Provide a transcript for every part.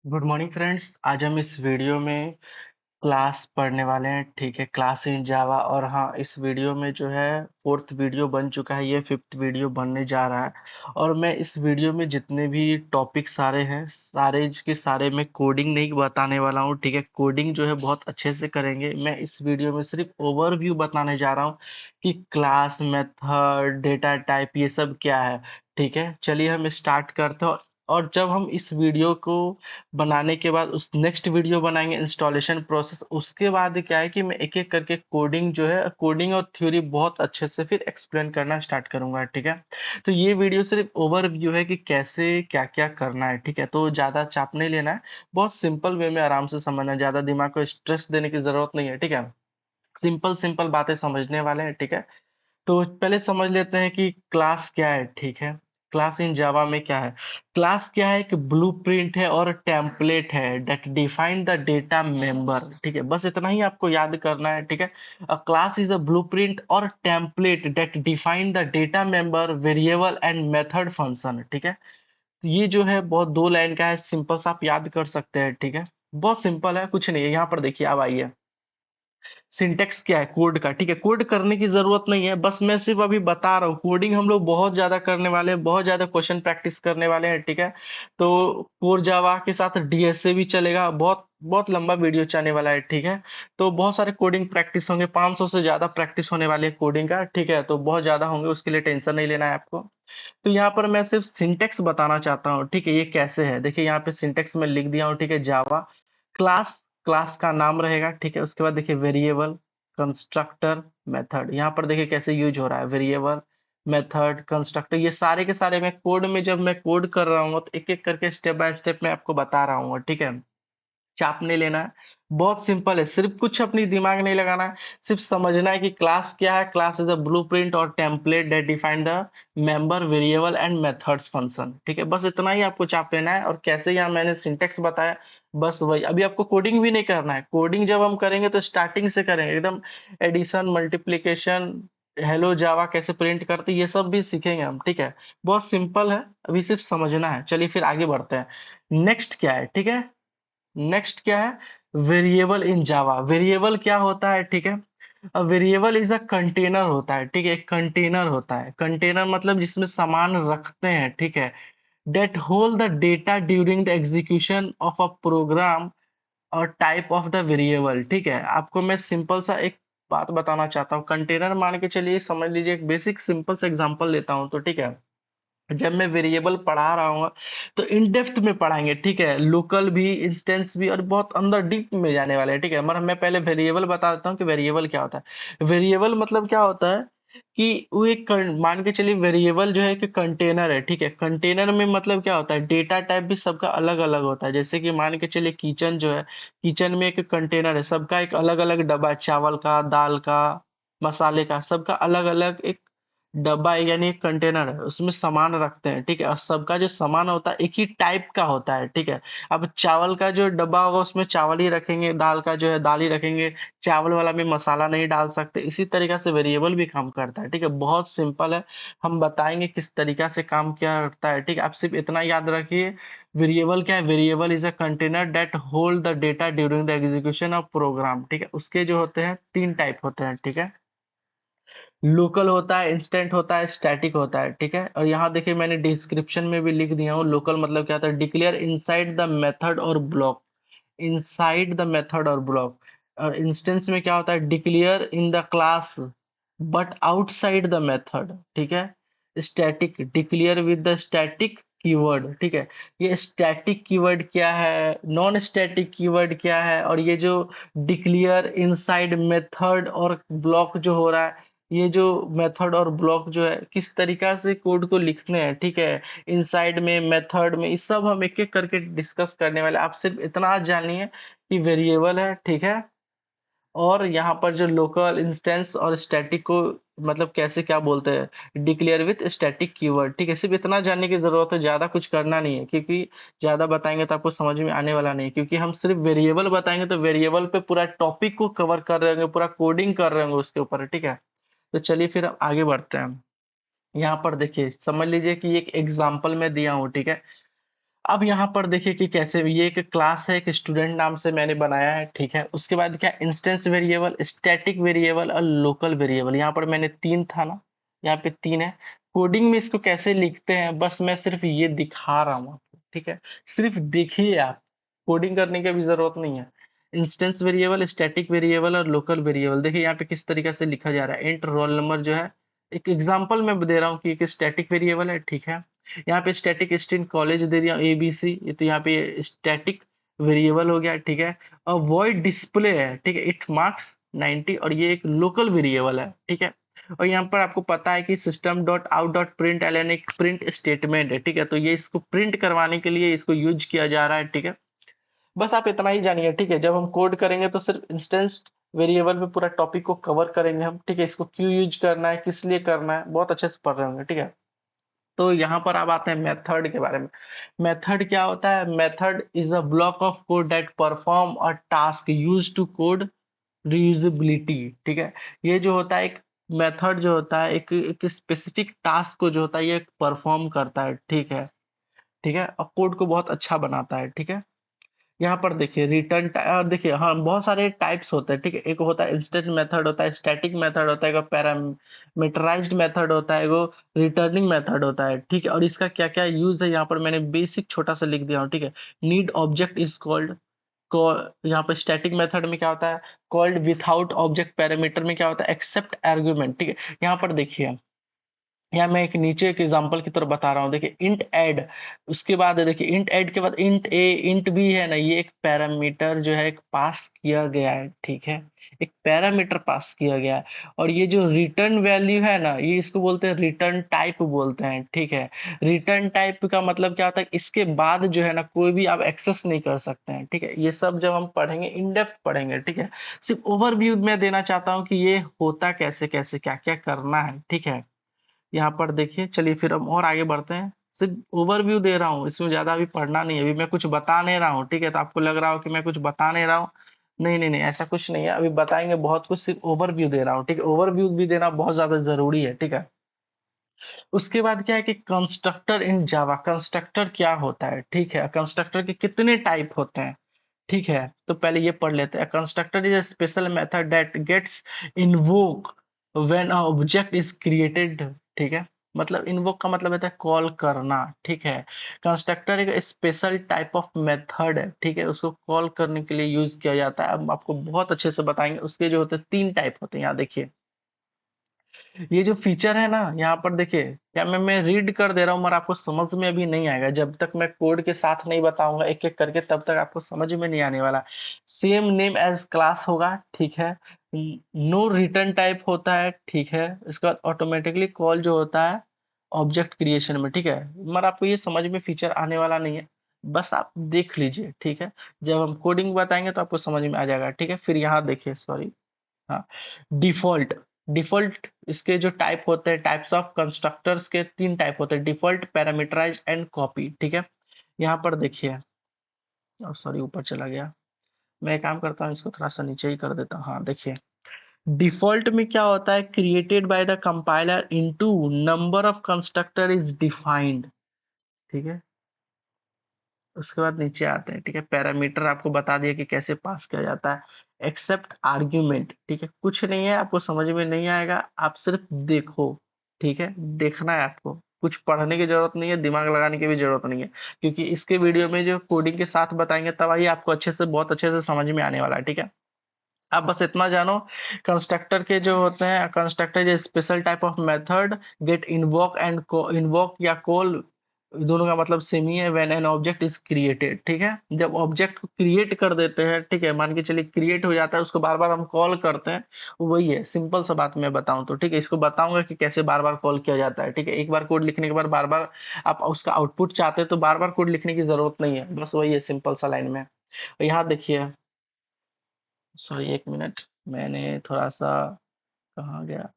Good morning friends. आज हम इस वीडियो में क्लास पढ़ने वाले हैं। ठीक है, क्लास इन जावा। और हाँ, इस वीडियो में जो है फोर्थ वीडियो बन चुका है, ये फिफ्थ वीडियो बनने जा रहा है। और मैं इस वीडियो में जितने भी टॉपिक सारे हैं, सारे के सारे मैं कोडिंग नहीं बताने वाला हूँ। ठीक है, कोडिंग जो है बहुत अच्छे से करेंगे। मैं इस वीडियो में सिर्फ ओवरव्यू बताने जा रहा हूँ कि क्लास, मेथड, डेटा टाइप ये सब क्या है। ठीक है, चलिए हम स्टार्ट करते हैं। और जब हम इस वीडियो को बनाने के बाद उस नेक्स्ट वीडियो बनाएंगे इंस्टॉलेशन प्रोसेस, उसके बाद क्या है कि मैं एक एक करके कोडिंग जो है, कोडिंग और थ्योरी बहुत अच्छे से फिर एक्सप्लेन करना स्टार्ट करूंगा। ठीक है, तो ये वीडियो सिर्फ ओवरव्यू है कि कैसे क्या क्या करना है। ठीक है, तो ज़्यादा चाप नहीं लेना है, बहुत सिंपल वे में आराम से समझना है, ज़्यादा दिमाग को स्ट्रेस देने की ज़रूरत नहीं है। ठीक है, सिंपल सिंपल बातें समझने वाले हैं। ठीक है, तो पहले समझ लेते हैं कि क्लास क्या है। ठीक है, क्लास इन जावा में क्या है। क्लास क्या है कि ब्लूप्रिंट है और टेम्पलेट है that define the data member. ठीक है, बस इतना ही आपको याद करना है। ठीक है, a class is a blueprint और template that define the data member, variable and method function. ठीक है, तो ये जो है बहुत दो लाइन का है, सिंपल सा आप याद कर सकते हैं। ठीक है, बहुत सिंपल है, कुछ नहीं है। यहाँ पर देखिए, अब आइए सिंटेक्स क्या है कोड का। ठीक है, कोड करने की जरूरत नहीं है, बस मैं सिर्फ अभी बता रहा हूँ। कोडिंग हम लोग बहुत ज्यादा करने वाले हैं, बहुत ज्यादा क्वेश्चन प्रैक्टिस करने वाले हैं। ठीक है, तो कोर जावा के साथ डीएसए भी चलेगा, बहुत बहुत लंबा वीडियो चलने वाला है। ठीक है, तो बहुत सारे कोडिंग प्रैक्टिस होंगे, 500 से ज्यादा प्रैक्टिस होने वाली है कोडिंग का। ठीक है, तो बहुत ज्यादा होंगे, उसके लिए टेंशन नहीं लेना है आपको। तो यहाँ पर मैं सिर्फ सिंटेक्स बताना चाहता हूँ। ठीक है, ये कैसे है देखिए, यहाँ पे सिंटेक्स में लिख दिया हूँ। ठीक है, जावा क्लास, क्लास का नाम रहेगा। ठीक है, उसके बाद देखिए वेरिएबल, कंस्ट्रक्टर, मेथड। यहाँ पर देखिए कैसे यूज हो रहा है, वेरिएबल, मेथड, कंस्ट्रक्टर, ये सारे के सारे मैं कोड में, जब मैं कोड कर रहा हूँ तो एक एक करके स्टेप बाय स्टेप मैं आपको बता रहा हूँ। ठीक है, चाप नहीं लेना है, बहुत सिंपल है, सिर्फ कुछ अपनी दिमाग नहीं लगाना है, सिर्फ समझना है कि क्लास क्या है। क्लास इज अ ब्लूप्रिंट और template that define the member, variable and methods function. ठीक है, बस इतना ही आपको चाप लेना है। और कैसे यहाँ मैंने सिंटेक्स बताया, बस वही। अभी आपको कोडिंग भी नहीं करना है, कोडिंग जब हम करेंगे तो स्टार्टिंग से करेंगे एकदम, एडिशन, मल्टीप्लिकेशन, हेलो जावा कैसे प्रिंट करते, ये सब भी सीखेंगे हम। ठीक है, बहुत सिंपल है, अभी सिर्फ समझना है। चलिए फिर आगे बढ़ते हैं। नेक्स्ट क्या है, ठीक है, नेक्स्ट क्या है, वेरिएबल इन जावा। वेरिएबल क्या होता है, ठीक है, वेरिएबल इज अ कंटेनर होता है। ठीक है, एक कंटेनर होता है, कंटेनर मतलब जिसमें सामान रखते हैं। ठीक है, that hold the data during the execution of a program और टाइप ऑफ द वेरिएबल। ठीक है, आपको मैं सिंपल सा एक बात बताना चाहता हूँ। कंटेनर मान के चलिए, समझ लीजिए, एक बेसिक सिंपल सा एग्जांपल लेता हूँ। तो ठीक है, जब मैं वेरिएबल पढ़ा रहा हूँ तो इन डेप्थ में पढ़ाएंगे। ठीक है, लोकल भी, इंस्टेंस भी, और बहुत अंदर डीप में जाने वाले हैं। ठीक है, मगर मैं पहले वेरिएबल बता देता हूँ कि वेरिएबल क्या होता है। वेरिएबल मतलब क्या होता है कि वो एक मान के चलिए वेरिएबल जो है कि कंटेनर है। ठीक है, कंटेनर में मतलब क्या होता है, डेटा टाइप भी सबका अलग अलग होता है। जैसे कि मान के चलिए किचन जो है, किचन में एक कंटेनर है, सबका एक अलग अलग डब्बा है, चावल का, दाल का, मसाले का, सबका अलग अलग एक डब्बा है, यानी एक कंटेनर है, उसमें सामान रखते हैं। ठीक है, और सबका जो सामान होता है एक ही टाइप का होता है। ठीक है, अब चावल का जो डब्बा होगा उसमें चावल ही रखेंगे, दाल का जो है दाल ही रखेंगे, चावल वाला में मसाला नहीं डाल सकते। इसी तरीका से वेरिएबल भी काम करता है। ठीक है, बहुत सिंपल है, हम बताएंगे किस तरीका से काम क्या करता है। ठीक है, आप सिर्फ इतना याद रखिए, वेरिएबल क्या है, variable is a container that hold the data during the execution of program. ठीक है, उसके जो होते हैं तीन टाइप होते हैं। ठीक है, लोकल होता है, इंस्टेंट होता है, स्टैटिक होता है। ठीक है, और यहाँ देखिए मैंने डिस्क्रिप्शन में भी लिख दिया हूँ, लोकल मतलब क्या होता है, डिक्लेयर इनसाइड द मेथड और ब्लॉक, इनसाइड द मेथड और ब्लॉक। और इंस्टेंस में क्या होता है, declare in the class but outside the method. ठीक है, static, declare with the static keyword. ठीक है, ये स्टैटिक कीवर्ड क्या है, नॉन स्टैटिक कीवर्ड क्या है, और ये जो डिक्लेयर इनसाइड मेथड और ब्लॉक जो हो रहा है, ये जो मेथड और ब्लॉक जो है किस तरीका से कोड को लिखते हैं। ठीक है, इनसाइड में, मेथड में, ये सब हम एक एक करके डिस्कस करने वाले। आप सिर्फ इतना जानिए कि वेरिएबल है। ठीक है, और यहाँ पर जो लोकल, इंस्टेंस और स्टैटिक को मतलब कैसे क्या बोलते हैं, डिक्लेयर विथ स्टैटिक कीवर्ड। ठीक है, सिर्फ इतना जानने की जरूरत है, ज्यादा कुछ करना नहीं है, क्योंकि ज्यादा बताएंगे तो आपको समझ में आने वाला नहीं है। क्योंकि हम सिर्फ वेरिएबल बताएंगे तो वेरिएबल पे पूरा टॉपिक को कवर कर रहे होंगे, पूरा कोडिंग कर रहे होंगे उसके ऊपर। ठीक है, तो चलिए फिर अब आगे बढ़ते हैं। यहाँ पर देखिए, समझ लीजिए कि एक एग्जाम्पल मैं दिया हूँ। ठीक है, अब यहाँ पर देखिए कि कैसे ये एक क्लास है, एक स्टूडेंट नाम से मैंने बनाया है, ठीक है। उसके बाद क्या, इंस्टेंस वेरिएबल, स्टैटिक वेरिएबल और लोकल वेरिएबल। यहाँ पर मैंने 3 था ना, यहाँ पे 3 है। कोडिंग में इसको कैसे लिखते हैं बस मैं सिर्फ ये दिखा रहा हूँ आपको, ठीक है। सिर्फ देखिए आप, कोडिंग करने की भी जरूरत नहीं है। इंस्टेंस वेरिएबल, स्टैटिक वेरिएबल और लोकल वेरिएबल, देखिए यहाँ पे किस तरीके से लिखा जा रहा है। इंट रोल नंबर जो है, एक एग्जाम्पल मैं दे रहा हूँ कि एक स्टैटिक वेरिएबल है, ठीक है। यहाँ पे स्टैटिक स्ट्रिंग कॉलेज दे दिया ABC, ये तो यहाँ पे स्टैटिक वेरिएबल हो गया, ठीक है। और वॉइड डिस्प्ले है, ठीक है, इट मार्क्स 90, और ये एक लोकल वेरिएबल है, ठीक है। और यहाँ पर आपको पता है कि system dot out dot print L N एक प्रिंट स्टेटमेंट है, ठीक है। तो ये इसको प्रिंट करवाने के लिए इसको यूज किया जा रहा है, ठीक है। बस आप इतना ही जानिए, ठीक है। जब हम कोड करेंगे तो सिर्फ इंस्टेंस वेरिएबल पे पूरा टॉपिक को कवर करेंगे हम, ठीक है। इसको क्यों यूज करना है, किस लिए करना है, बहुत अच्छे से पढ़ रहे होंगे, ठीक है। तो यहाँ पर अब आते हैं मेथड के बारे में। मेथड क्या होता है? Method is a block of code that perform a task use to code reusability, ठीक है। ये जो होता है एक मेथड जो होता है एक स्पेसिफिक टास्क को जो होता है ये परफॉर्म करता है, ठीक है। ठीक है, और कोड को बहुत अच्छा बनाता है, ठीक है। यहाँ पर देखिए रिटर्न, और देखिए हाँ बहुत सारे टाइप्स होते हैं, ठीक है। एक होता है इंस्टेंट मेथड, होता है स्टैटिक मेथड, होता है पैरामीटराइज्ड मेथड, होता है वो रिटर्निंग मेथड होता है, ठीक है। और इसका क्या क्या यूज है यहाँ पर मैंने बेसिक छोटा सा लिख दिया हूँ, ठीक है। नीड ऑब्जेक्ट इज कॉल्ड, यहाँ पर स्टैटिक मेथड में क्या होता है, कॉल्ड विथआउट ऑब्जेक्ट। पैरामीटर में क्या होता है, एक्सेप्ट आर्गुमेंट, ठीक है। यहाँ पर देखिए, या मैं एक नीचे एक एग्जांपल की तरफ बता रहा हूँ, देखिए इंट ऐड, उसके बाद देखिए इंट ऐड के बाद इंट ए, इंट बी है ना, ये एक पैरामीटर जो है एक पास किया गया है, ठीक है। एक पैरामीटर पास किया गया है। और ये जो रिटर्न वैल्यू है ना, ये इसको बोलते हैं रिटर्न टाइप बोलते हैं, ठीक है। रिटर्न टाइप का मतलब क्या होता है, इसके बाद जो है ना कोई भी आप एक्सेस नहीं कर सकते हैं, ठीक है। ये सब जब हम पढ़ेंगे इन डेप्थ पढ़ेंगे, ठीक है। सिर्फ ओवरव्यू में देना चाहता हूँ कि ये होता कैसे कैसे, क्या क्या करना है, ठीक है। यहाँ पर देखिए, चलिए फिर हम और आगे बढ़ते हैं। सिर्फ ओवरव्यू दे रहा हूँ, इसमें ज्यादा अभी पढ़ना नहीं है, अभी मैं कुछ बता नहीं रहा हूँ, ठीक है। तो आपको लग रहा हो कि मैं कुछ बता नहीं रहा हूँ, नहीं नहीं नहीं, ऐसा कुछ नहीं है, अभी बताएंगे बहुत कुछ, सिर्फ ओवरव्यू दे रहा हूँ, ठीक है। ओवरव्यू भी देना बहुत ज्यादा जरूरी है, ठीक है। उसके बाद क्या है कि कंस्ट्रक्टर इन जावा, कंस्ट्रक्टर क्या होता है, ठीक है। कंस्ट्रक्टर के कितने टाइप होते हैं, ठीक है। तो पहले ये पढ़ लेते हैं। Constructor is a special method that gets invoke when a object is created, ठीक है। मतलब इन्वोक का मतलब होता है कॉल करना, ठीक है। कंस्ट्रक्टर एक स्पेशल टाइप ऑफ मेथड है, ठीक है। उसको कॉल करने के लिए यूज किया जाता है। अब आपको बहुत अच्छे से बताएंगे। उसके जो होते हैं 3 टाइप होते हैं, यहाँ देखिए। ये जो फीचर है ना, यहाँ पर देखिए, क्या मैं रीड कर दे रहा हूँ मगर आपको समझ में अभी नहीं आएगा जब तक मैं कोड के साथ नहीं बताऊंगा एक एक करके, तब तक आपको समझ में नहीं आने वाला। सेम नेम एज क्लास होगा, ठीक है। नो रिटर्न टाइप होता है, ठीक है। इसका ऑटोमेटिकली कॉल जो होता है ऑब्जेक्ट क्रिएशन में, ठीक है। मगर आपको ये समझ में फीचर आने वाला नहीं है, बस आप देख लीजिए, ठीक है। जब हम कोडिंग बताएंगे तो आपको समझ में आ जाएगा, ठीक है। फिर यहाँ देखिए, सॉरी, हाँ, डिफॉल्ट। डिफॉल्ट इसके जो टाइप होते हैं, टाइप्स ऑफ कंस्ट्रक्टर्स के 3 टाइप होते हैं, डिफॉल्ट, पैरामीटराइज्ड एंड कॉपी, ठीक है। यहाँ पर देखिए, सॉरी ऊपर चला गया, मैं एक काम करता हूँ, इसको थोड़ा सा नीचे ही कर देता हूँ। हाँ देखिए, डिफॉल्ट में क्या होता है, created by the compiler into number of constructor is defined, ठीक है। उसके बाद नीचे आते हैं, ठीक है। पैरामीटर आपको बता दिया कि कैसे पास किया जाता है। एक्सेप्ट आर्ग्यूमेंट, ठीक है। कुछ नहीं है, आपको समझ में नहीं आएगा, आप सिर्फ देखो, ठीक है। देखना है आपको, कुछ पढ़ने की जरूरत नहीं है, दिमाग लगाने की भी जरूरत नहीं है, क्योंकि इसके वीडियो में जो कोडिंग के साथ बताएंगे तब ही आपको अच्छे से, बहुत अच्छे से समझ में आने वाला है, ठीक है। आप बस इतना जानो, कंस्ट्रक्टर के जो होते हैं, constructor is special type of method gate invoke and invoke या कॉल, दोनों का मतलब सेम ही है। When an object is created, ठीक है। जब ऑब्जेक्ट को क्रिएट कर देते हैं, ठीक है, मान के चलिए क्रिएट हो जाता है, उसको बार बार हम कॉल करते हैं, वही है। सिंपल सा बात मैं बताऊं तो, ठीक है। इसको बताऊंगा कि कैसे बार बार कॉल किया जाता है, ठीक है। एक बार कोड लिखने के बाद बार बार आप उसका आउटपुट चाहते हैं तो बार बार कोड लिखने की जरूरत नहीं है, बस वही है, सिंपल सा लाइन में। यहाँ देखिए, सॉरी एक मिनट, मैंने थोड़ा सा, कहाँ गया,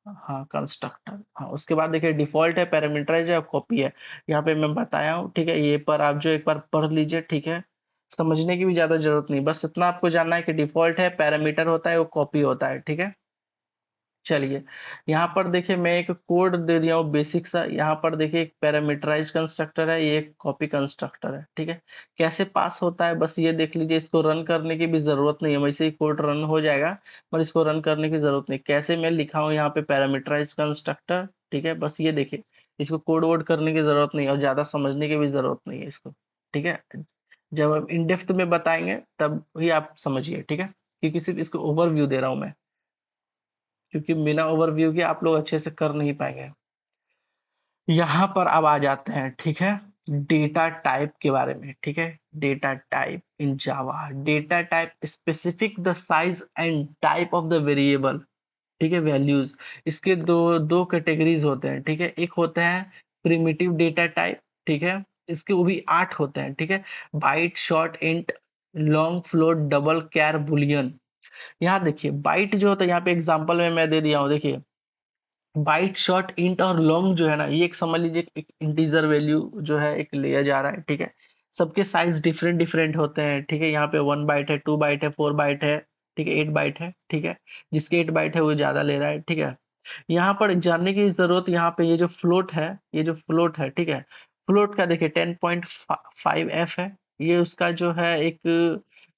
हाँ कंस्ट्रक्टर, हाँ। उसके बाद देखिए, डिफॉल्ट है, पैरामीटराइज है और कॉपी है। यहाँ पे मैं बताया हूँ, ठीक है। ये पर आप जो एक बार पढ़ लीजिए, ठीक है। समझने की भी ज्यादा जरूरत नहीं, बस इतना आपको जानना है कि डिफॉल्ट है, पैरामीटर होता है, वो कॉपी होता है, ठीक है। चलिए, यहाँ पर देखिए मैं एक कोड दे दिया हूँ बेसिक सा। यहाँ पर देखिए एक पैरामीटराइज कंस्ट्रक्टर है, ये एक कॉपी कंस्ट्रक्टर है, ठीक है। कैसे पास होता है बस ये देख लीजिए, इसको रन करने की भी जरूरत नहीं है, वैसे ही कोड रन हो जाएगा, पर इसको रन करने की जरूरत नहीं। कैसे मैं लिखा हूँ यहाँ पे पैरामीटराइज कंस्ट्रक्टर, ठीक है, बस ये देखिए, इसको कोड वोड करने की जरूरत नहीं और ज्यादा समझने की भी जरूरत नहीं है इसको, ठीक है। जब हम इन डेप्थ में बताएंगे तब ही आप समझिए, ठीक है, क्योंकि सिर्फ इसको ओवरव्यू दे रहा हूँ मैं, क्योंकि बिना ओवरव्यू के आप लोग अच्छे से कर नहीं पाएंगे। यहाँ पर अब आ जाते हैं, ठीक है, डेटा टाइप के बारे में, ठीक है। Data type in Java, data type specific the size and type of the variable, ठीक है, वैल्यूज। इसके दो दो कैटेगरीज होते हैं, ठीक है। एक होते हैं प्रिमिटिव डेटा टाइप, ठीक है, इसके वो भी 8 होते हैं, ठीक है। Byte, short, int, long, float, double, char, boolean. यहाँ देखिए बाइट जो होता है, यहाँ पे एग्जांपल में मैं दे दिया हूँ, देखिए बाइट, शॉर्ट, इंट और लॉन्ग जो है ना, ये एक समझ लीजिए एक इंटीजर वैल्यू जो है एक लिया जा रहा है, ठीक है। सबके साइज डिफरेंट डिफरेंट होते हैं, ठीक है। यहाँ पे 1 बाइट है, 2 बाइट है, 4 बाइट है, ठीक है, 8 बाइट है, ठीक है। जिसके 8 बाइट है वो ज्यादा ले रहा है, ठीक है। यहाँ पर जानने की जरूरत, यहाँ पे ये जो फ्लोट है, ये जो फ्लोट है, ठीक है, फ्लोट का देखिए 10.5 F है। ये उसका जो है एक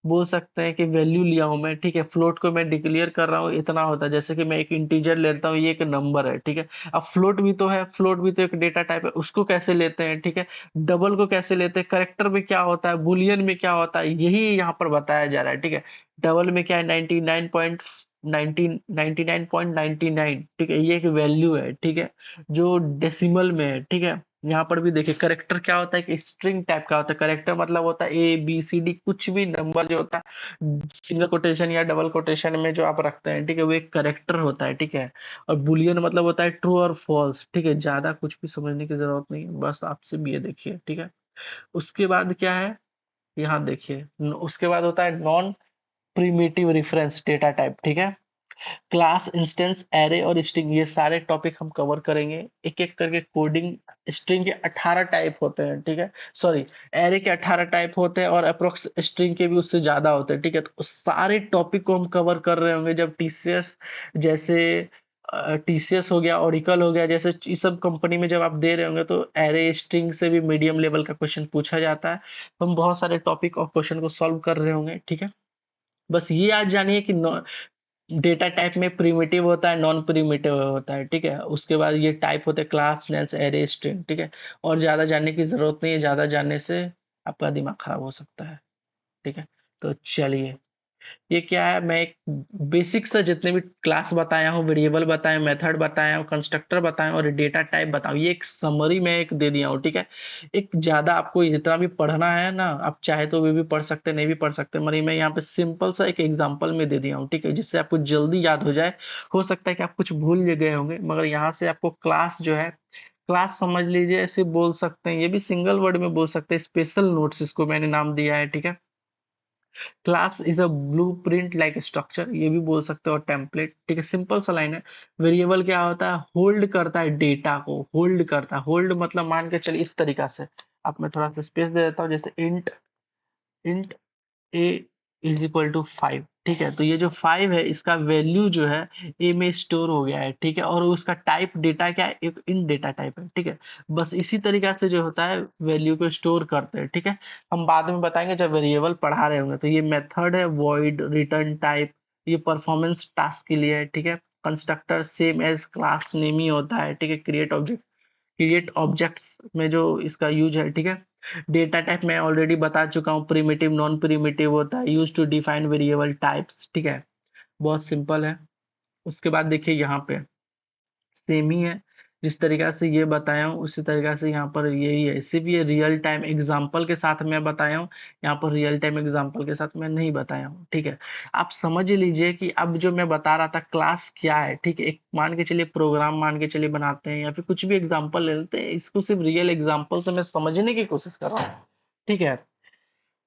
बोल सकते हैं कि वैल्यू लिया हूं मैं, ठीक है। फ्लोट को मैं डिक्लेयर कर रहा हूँ, इतना होता है, जैसे कि मैं एक इंटीजर लेता हूँ, ये एक नंबर है, ठीक है। अब फ्लोट भी तो है, फ्लोट भी तो एक डेटा टाइप है, उसको कैसे लेते हैं, ठीक है। डबल को कैसे लेते हैं, करेक्टर में क्या होता है, बुलियन में क्या होता है, यही यहाँ पर बताया जा रहा है, ठीक है। डबल में क्या है, 99.99, ठीक है, ये एक वैल्यू है, ठीक है, जो डेसिमल में है, ठीक है। यहाँ पर भी देखिए करेक्टर क्या होता है कि स्ट्रिंग टाइप का होता है। करेक्टर मतलब होता है ABCD, कुछ भी नंबर जो होता है सिंगल कोटेशन या डबल कोटेशन में जो आप रखते हैं, ठीक है, वो एक करेक्टर होता है, ठीक है। और बुलियन मतलब होता है ट्रू और फॉल्स, ठीक है। ज्यादा कुछ भी समझने की जरूरत नहीं है, बस आपसे भी ये देखिए, ठीक है। उसके बाद क्या है, यहाँ देखिए उसके बाद होता है non primitive reference data type, ठीक है। क्लास, इंस्टेंस, एरे और स्ट्रिंग, ये सारे टॉपिक हम कवर करेंगे एक एक करके। कोडिंग, स्ट्रिंग के 18 टाइप होते हैं, ठीक है, सॉरी, एरे के 18 टाइप होते हैं और अप्रोक्स स्ट्रिंग के भी उससे ज्यादा होते हैं, ठीक है। तो उस सारे टॉपिक को हम कवर कर रहे होंगे जब टीसीएस, जैसे टीसीएस हो गया, ओरिकल हो गया, जैसे इस सब कंपनी में जब आप दे रहे होंगे तो एरे स्ट्रिंग से भी मीडियम लेवल का क्वेश्चन पूछा जाता है। तो हम बहुत सारे टॉपिक और क्वेश्चन को सॉल्व कर रहे होंगे, ठीक है। बस ये आज जानिए कि डेटा टाइप में प्रिमिटिव होता है, नॉन प्रिमिटिव होता है, ठीक है। उसके बाद ये टाइप होते हैं क्लास, लेंस, एरे, स्ट्रिंग, ठीक है। और ज्यादा जानने की जरूरत नहीं है, ज्यादा जानने से आपका दिमाग खराब हो सकता है, ठीक है। तो चलिए, ये क्या है, मैं एक बेसिक सा जितने भी क्लास बताया हूँ, वेरिएबल बताया, मेथड बताया हूँ, कंस्ट्रक्टर बताया और डेटा टाइप बताऊँ, ये एक समरी में एक दे दिया हूँ, ठीक है। एक ज्यादा आपको जितना भी पढ़ना है ना, आप चाहे तो वे भी पढ़ सकते, नहीं भी पढ़ सकते, मरी मैं यहाँ पे सिंपल सा एक एग्जांपल में दे दिया हूँ, ठीक है, जिससे आपको जल्दी याद हो जाए। हो सकता है कि आप कुछ भूल गए होंगे, मगर यहाँ से आपको क्लास जो है, क्लास समझ लीजिए, ऐसे बोल सकते हैं, ये भी सिंगल वर्ड में बोल सकते हैं, स्पेशल नोट्स इसको मैंने नाम दिया है, ठीक है। Class is a blueprint like structure, ये भी बोल सकते हो, टेम्पलेट, ठीक है, सिंपल सा लाइन है। वेरिएबल क्या होता है, होल्ड करता है डेटा को, होल्ड करता है, होल्ड मतलब मान के चलिए इस तरीका से, अब मैं थोड़ा सा स्पेस दे देता हूँ, जैसे int int A is equal to 5, ठीक है। तो ये जो 5 है इसका वैल्यू जो है ए में स्टोर हो गया है, ठीक है, और उसका टाइप डेटा क्या है, एक इन डेटा टाइप है, ठीक है। बस इसी तरीका से जो होता है वैल्यू को स्टोर करते हैं, ठीक है। हम बाद में बताएंगे जब वेरिएबल पढ़ा रहे होंगे। तो ये मेथड है वॉइड रिटर्न टाइप, ये परफॉर्मेंस टास्क के लिए है, ठीक है। Constructor same as class name ही होता है, ठीक है। क्रिएट ऑब्जेक्ट्स में जो इसका यूज है, ठीक है। डेटा टाइप मैं ऑलरेडी बता चुका हूँ, प्रिमिटिव, नॉन प्रिमिटिव होता है, use to define variable types, ठीक है। बहुत सिंपल है। उसके बाद देखिए यहाँ पे सेम ही है, जिस तरीका से ये बताया हूँ उसी तरीका से यहाँ पर यही है, सिर्फ ये रियल टाइम एग्जांपल के साथ मैं बताया हूँ, यहाँ पर रियल टाइम एग्जांपल के साथ मैं नहीं बताया हूँ, ठीक है। आप समझ लीजिए कि अब जो मैं बता रहा था क्लास क्या है, ठीक है। एक मान के चलिए प्रोग्राम मान के चलिए बनाते हैं या फिर कुछ भी एग्जाम्पल ले लेते हैं, इसको सिर्फ रियल एग्जाम्पल से मैं समझने की कोशिश कर रहा हूँ, ठीक है।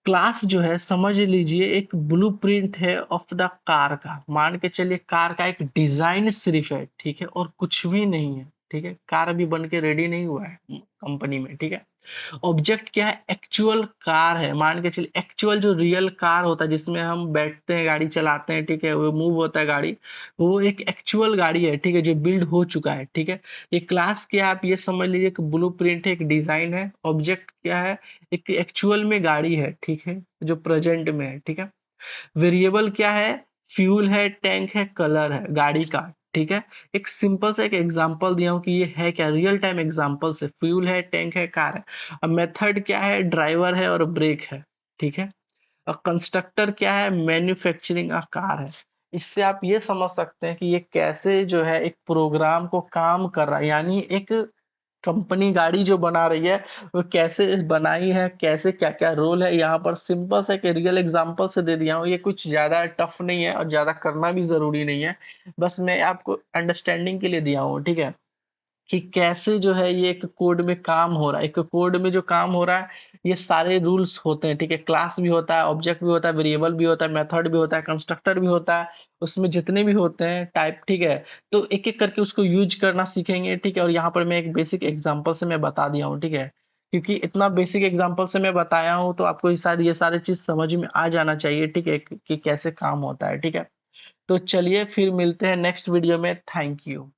क्लास जो है समझ लीजिए एक ब्लूप्रिंट है ऑफ द कार का, मान के चलिए कार का एक डिजाइन सिर्फ है, ठीक है, और कुछ भी नहीं है, ठीक है। कार अभी बन के रेडी नहीं हुआ है कंपनी में, ठीक है। ऑब्जेक्ट क्या है? एक्चुअल कार है, मान के चलिए एक्चुअल जो रियल कार होता है जिसमें हम बैठते हैं, गाड़ी चलाते हैं, ठीक है, वो मूव होता है गाड़ी, वो एक एक्चुअल गाड़ी है, ठीक है, जो बिल्ड हो चुका है, ठीक है। ये क्लास क्या है? आप ये समझ लीजिए एक ब्लू प्रिंट है, एक डिजाइन है। ऑब्जेक्ट क्या है? एक एक्चुअल में गाड़ी है, ठीक है, जो प्रेजेंट में है, ठीक है। वेरिएबल क्या है? फ्यूल है, टैंक है, कलर है गाड़ी का, ठीक है। एक सिंपल सा एक एग्जांपल दिया हूँ कि ये है क्या, रियल टाइम एग्जांपल से, फ्यूल है, टैंक है, कार है। अब मेथड क्या है? ड्राइवर है और ब्रेक है, ठीक है। और कंस्ट्रक्टर क्या है? मैन्युफैक्चरिंग अ कार है। इससे आप ये समझ सकते हैं कि ये कैसे जो है एक प्रोग्राम को काम कर रहा है, यानी एक कंपनी गाड़ी जो बना रही है वो कैसे बनाई है, कैसे क्या क्या रोल है। यहाँ पर सिंपल सा एक रियल एग्जांपल से दे दिया हूँ, ये कुछ ज्यादा टफ नहीं है और ज्यादा करना भी जरूरी नहीं है, बस मैं आपको अंडरस्टैंडिंग के लिए दिया हूँ, ठीक है, कि कैसे जो है ये एक कोड में काम हो रहा है। एक कोड में जो काम हो रहा है, ये सारे रूल्स होते हैं, ठीक है। क्लास भी होता है, ऑब्जेक्ट भी होता है, वेरिएबल भी होता है, मेथड भी होता है, कंस्ट्रक्टर भी होता है, उसमें जितने भी होते हैं टाइप, ठीक है। तो एक एक करके उसको यूज करना सीखेंगे, ठीक है। और यहाँ पर मैं एक बेसिक एग्जांपल से मैं बता दिया हूँ, ठीक है, क्योंकि इतना बेसिक एग्जांपल से मैं बताया हूँ तो आपको शायद ये सारी चीज समझ में आ जाना चाहिए, ठीक है, कि कैसे काम होता है, ठीक है। तो चलिए फिर मिलते हैं नेक्स्ट वीडियो में। Thank you.